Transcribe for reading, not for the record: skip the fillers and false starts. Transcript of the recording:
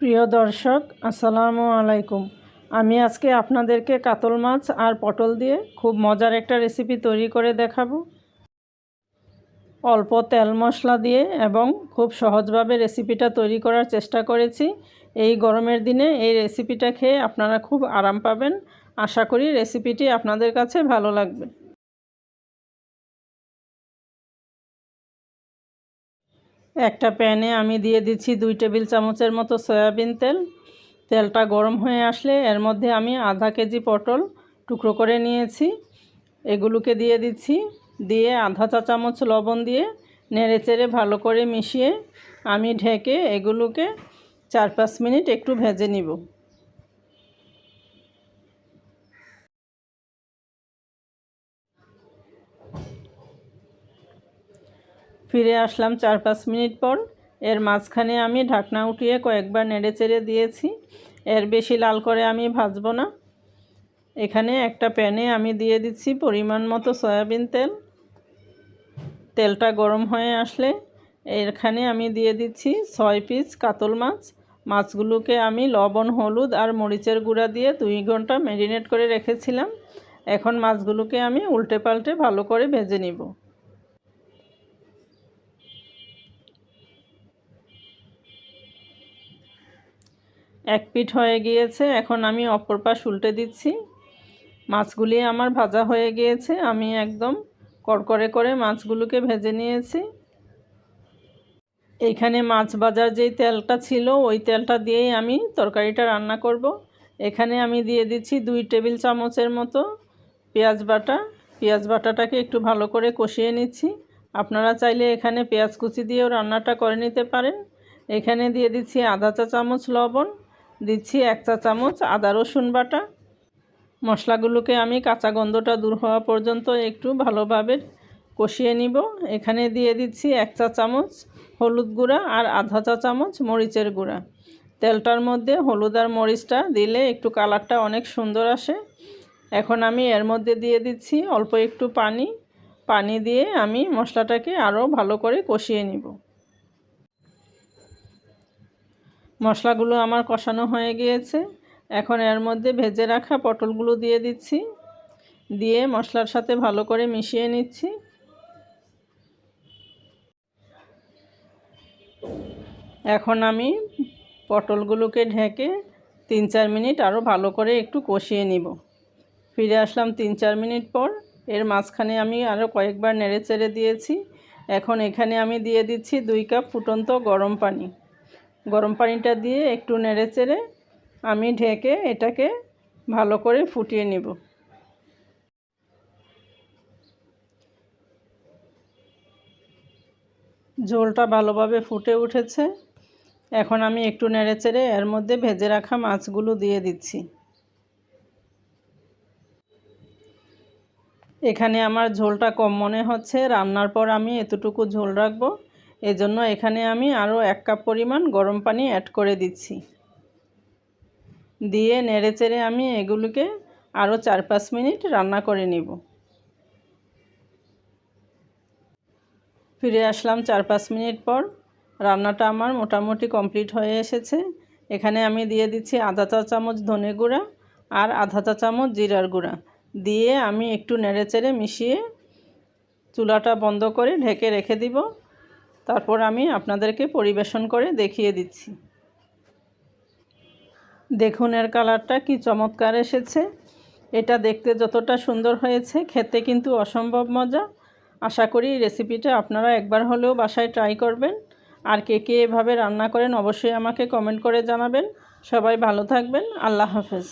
প্রিয় দর্শক, আসসালামু আলাইকুম। আমি আজকে আপনাদেরকে কাতল মাছ আর পটল দিয়ে খুব মজার একটা রেসিপি তৈরি করে দেখাবো। অল্প তেল মশলা দিয়ে এবং খুব সহজভাবে রেসিপিটা তৈরি করার চেষ্টা করেছি। এই গরমের দিনে এই রেসিপিটা খেয়ে আপনারা খুব আরাম পাবেন। আশা করি রেসিপিটি আপনাদের কাছে ভালো লাগবে। একটা প্যানে আমি দিয়ে দিচ্ছি 2 টেবিল চামচের মতো সয়াবিন তেল। তেলটা গরম হয়ে আসলে এর মধ্যে আমি আধা কেজি পটল টুকরো করে নিয়েছি, এগুলোকে দিয়ে দিচ্ছি। দিয়ে আধা চা চামচ লবণ দিয়ে নেড়েচেড়ে ভালো করে মিশিয়ে আমি ঢেকে এগুলোকে 4-5 মিনিট একটু ভেজে নিব। ফিরে আসলাম 4-5 মিনিট পর। এর মাঝখানে আমি ঢাকনা উঠিয়ে কয়েকবার নেড়েচেড়ে দিয়েছি। এর বেশি লাল করে আমি ভাজবো না। এখানে একটা প্যানে আমি দিয়ে দিচ্ছি পরিমাণ মতো সয়াবিন তেল। তেলটা গরম হয়ে আসলে এখানে আমি দিয়ে দিচ্ছি 6 পিস কাতল মাছ। মাছগুলোকে আমি লবণ, হলুদ আর মরিচের গুঁড়া দিয়ে 2 ঘন্টা ম্যারিনেট করে রেখেছিলাম। এখন মাছগুলোকে আমি উল্টে পাল্টে ভালো করে ভেজে নিব। এক পিঠ হয়ে গিয়েছে, এখন আমি অপর পাশ উল্টে দিচ্ছি। মাছগুলি আমার ভাজা হয়ে গিয়েছে। আমি একদম কড়কড়ে করে মাছগুলোকে ভেজে নিয়েছি। এইখানে মাছ ভাজার যেই তেলটা ছিল ওই তেলটা দিয়েই আমি তরকারিটা রান্না করব। এখানে আমি দিয়ে দিচ্ছি 2 টেবিল চামচের মতো পেঁয়াজ বাটা। পেঁয়াজ বাটাটাকে একটু ভালো করে কষিয়ে নিচ্ছি। আপনারা চাইলে এখানে পেঁয়াজ কুচি দিয়েও রান্নাটা করে নিতে পারেন। এখানে দিয়ে দিচ্ছি আধা চা চামচ লবণ, দিচ্ছি 1 চা চামচ আদা রসুন বাটা। মশলাগুলোকে আমি কাঁচা গন্ধটা দূর হওয়া পর্যন্ত একটু ভালোভাবে কষিয়ে নিব। এখানে দিয়ে দিচ্ছি 1 চা চামচ হলুদ গুঁড়া আর আধা চা চামচ মরিচের গুঁড়া। তেলটার মধ্যে হলুদ আর মরিচটা দিলে একটু কালারটা অনেক সুন্দর আসে। এখন আমি এর মধ্যে দিয়ে দিচ্ছি অল্প একটু পানি দিয়ে আমি মশলাটাকে আরও ভালো করে কষিয়ে নিব। মশলাগুলো আমার কষানো হয়ে গিয়েছে। এখন এর মধ্যে ভেজে রাখা পটলগুলো দিয়ে দিচ্ছি, দিয়ে মশলার সাথে ভালো করে মিশিয়ে নিচ্ছি। এখন আমি পটলগুলোকে ঢেকে 3-4 মিনিট আরও ভালো করে একটু কষিয়ে নিব। ফিরে আসলাম 3-4 মিনিট পর। এর মাঝখানে আমি আরও কয়েকবার নেড়েচেড়ে দিয়েছি। এখন এখানে আমি দিয়ে দিচ্ছি 2 কাপ ফুটন্ত গরম পানি। গরম পানিটা দিয়ে একটু নেড়েচেড়ে আমি ঢেকে এটাকে ভালো করে ফুটিয়ে নিব। ঝোলটা ভালোভাবে ফুটে উঠেছে। এখন আমি একটু নেড়েচেড়ে এর মধ্যে ভেজে রাখা মাছগুলো দিয়ে দিচ্ছি। এখানে আমার ঝোলটা কম মনে হচ্ছে, রান্নার পর আমি এতটুকু ঝোল রাখবো। এজন্য এখানে আমি আরও 1 কাপ পরিমাণ গরম পানি অ্যাড করে দিচ্ছি। দিয়ে নেড়েচেড়ে আমি এগুলোকে আরও 4-5 মিনিট রান্না করে নিব। ফিরে আসলাম 4-5 মিনিট পর। রান্নাটা আমার মোটামুটি কমপ্লিট হয়ে এসেছে। এখানে আমি দিয়ে দিচ্ছি আধা চা চামচ ধনে গুঁড়া আর আধা চা চামচ জিরার গুঁড়া দিয়ে আমি একটু নেড়েচেড়ে মিশিয়ে চুলাটা বন্ধ করে ঢেকে রেখে দিব। তারপর আমি আপনাদেরকে পরিবেশন করে দেখিয়ে দিচ্ছি। দেখুন এর কালারটা কি চমৎকার এসেছে। এটা দেখতে যতটা সুন্দর হয়েছে, খেতে কিন্তু অসম্ভব মজা। আশা করি রেসিপিটা আপনারা একবার হলেও বাসায় ট্রাই করবেন। আর কে কে এভাবে রান্না করেন অবশ্যই আমাকে কমেন্ট করে জানাবেন। সবাই ভালো থাকবেন। আল্লাহ হাফেজ।